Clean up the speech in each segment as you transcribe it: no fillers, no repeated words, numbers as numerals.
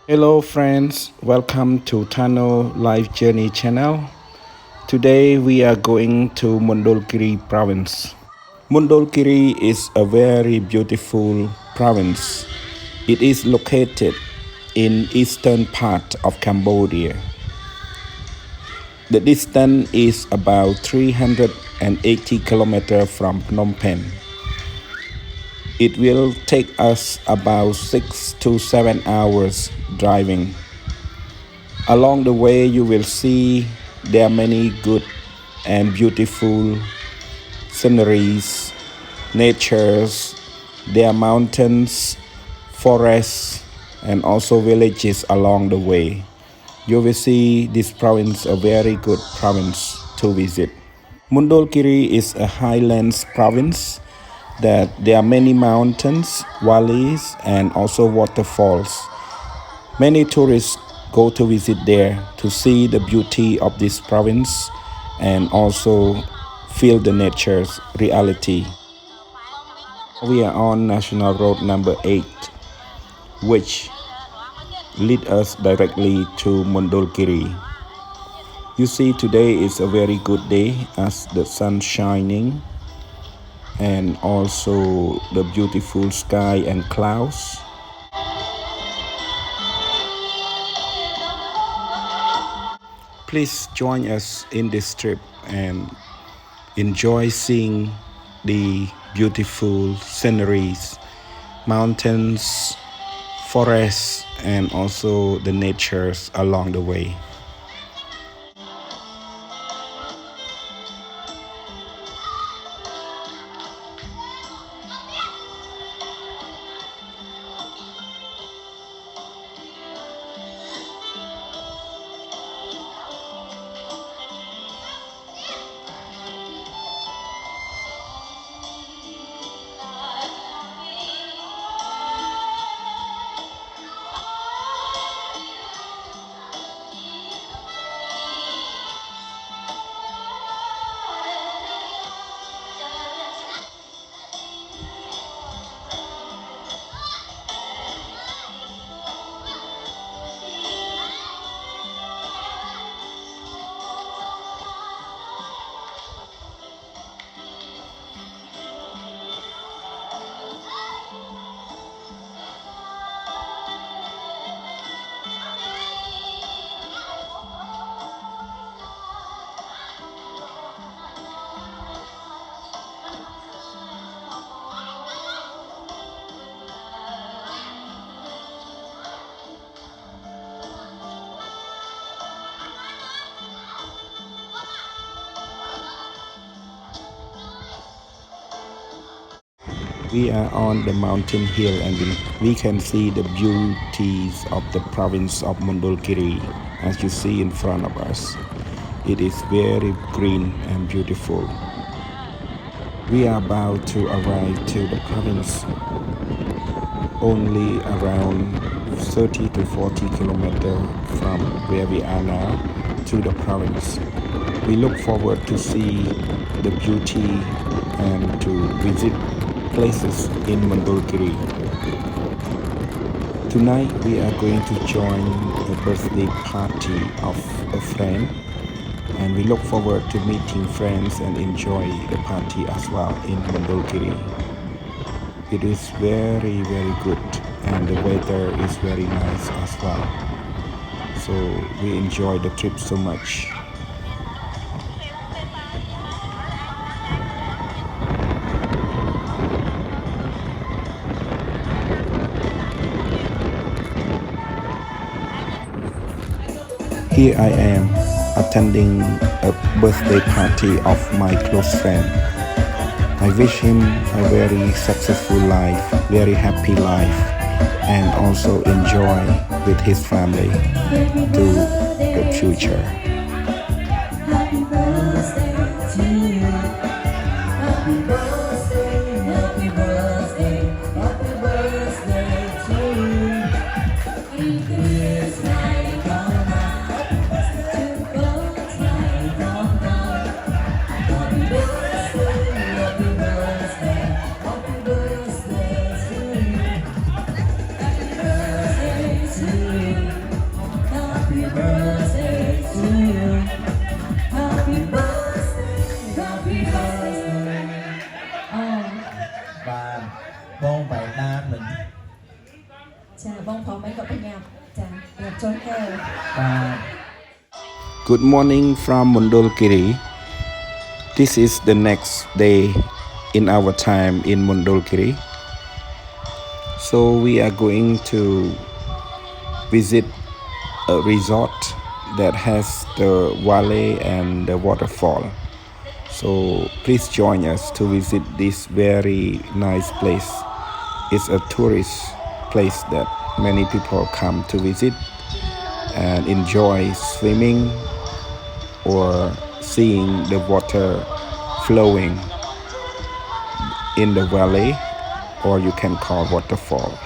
Hello friends, welcome to Tano Life Journey channel. Today we are going to Mondoul Kiri province. Mondoul Kiri is a very beautiful province. It is located in eastern part of Cambodia. The distance is about 380 kilometers from Phnom Penh. It will take us about 6 to 7 hours driving. Along the way, you will see there are many good and beautiful sceneries, natures, there are mountains, forests, and also villages along the way. You will see this province a very good province to visit. Mondoul Kiri is a highlands province that there are many mountains, valleys, and also waterfalls. Many tourists go to visit there to see the beauty of this province and also feel the nature's reality. We are on National Road number 8, which lead us directly to Mondoul Kiri. You see, today is a very good day as the sun shining and also the beautiful sky and clouds. Please join us in this trip and enjoy seeing the beautiful sceneries, mountains, forests, and also the natures along the way. We are on the mountain hill and we can see the beauties of the province of Mondoul Kiri as you see in front of us. It is very green and beautiful. We are about to arrive to the province only around 30 to 40 kilometers from where we are now to the province. We look forward to see the beauty and to visit places in Mondoul Kiri. Tonight we are going to join the birthday party of a friend, and we look forward to meeting friends and enjoy the party as well in Mondoul Kiri. It is very good and the weather is very nice as well. So we enjoy the trip so much. Here I am attending a birthday party of my close friend. I wish him a very successful life, very happy life, and also enjoy with his family to the future. Happy birthday to you. Happy birthday, happy birthday, happy birthday to you. Years like gone by, 2 months like gone by. Happy birthday, happy birthday, happy birthday to you. Happy birthday to you. Bông phải đa mình จ้ะบ้องพร้อมไหมกับเป็นยามจ้ะอยากจนแก้ว và Good morning from Mondoul Kiri. This is the next day in our time in Mondoul Kiri. So we are going to visit a resort that has the valley and the waterfall. So please join us to visit this very nice place. It's a tourist place that many people come to visit and enjoy swimming or seeing the water flowing in the valley, or you can call waterfall.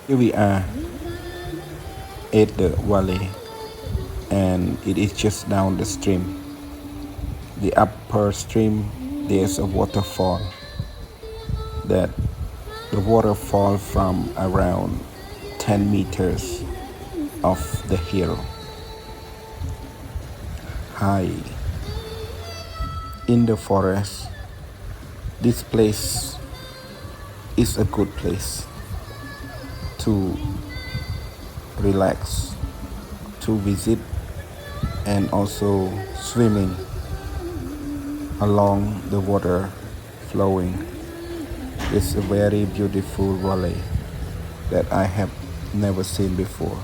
Here we are at the valley, and it is just down the stream. The upper stream, there's a waterfall that the water fall from around 10 meters off the hill high in the forest. This place is a good place to relax, to visit, and also swimming along the water flowing. It's a very beautiful valley that I have never seen before.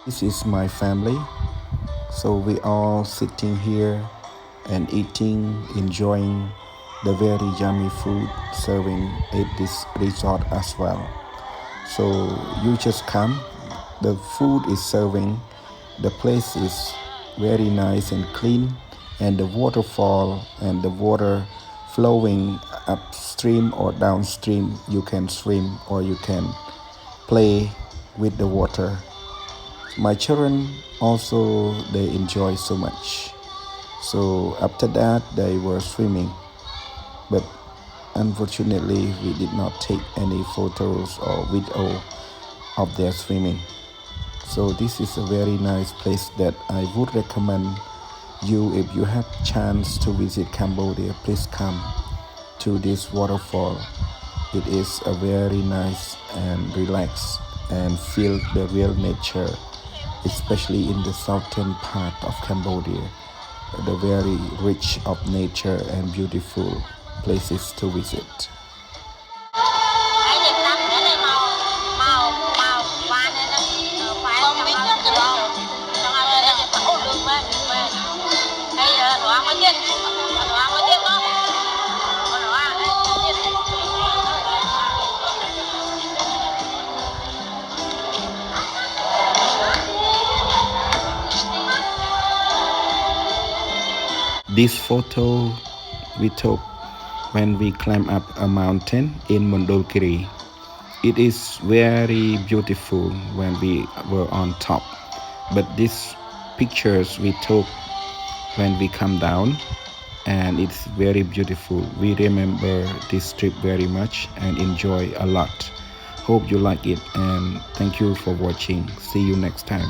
This is my family. So we all sitting here and eating, enjoying the very yummy food serving at this resort as well. So you just come, the food is serving, the place is very nice and clean, and the waterfall and the water flowing upstream or downstream, you can swim or you can play with the water. My children also, they enjoy so much. So after that they were swimming, but unfortunately we did not take any photos or video of their swimming. So this is a very nice place that I would recommend you. If you have chance to visit Cambodia, please come to this waterfall. It is a very nice and relaxed and feel the real nature, especially in the southern part of Cambodia, the very rich of nature and beautiful places to visit. This photo we took when we climbed up a mountain in Mondoul Kiri. It is very beautiful when we were on top, but these pictures we took when we come down, and it's very beautiful. We remember this trip very much and enjoy a lot. Hope you like it, and thank you for watching. See you next time.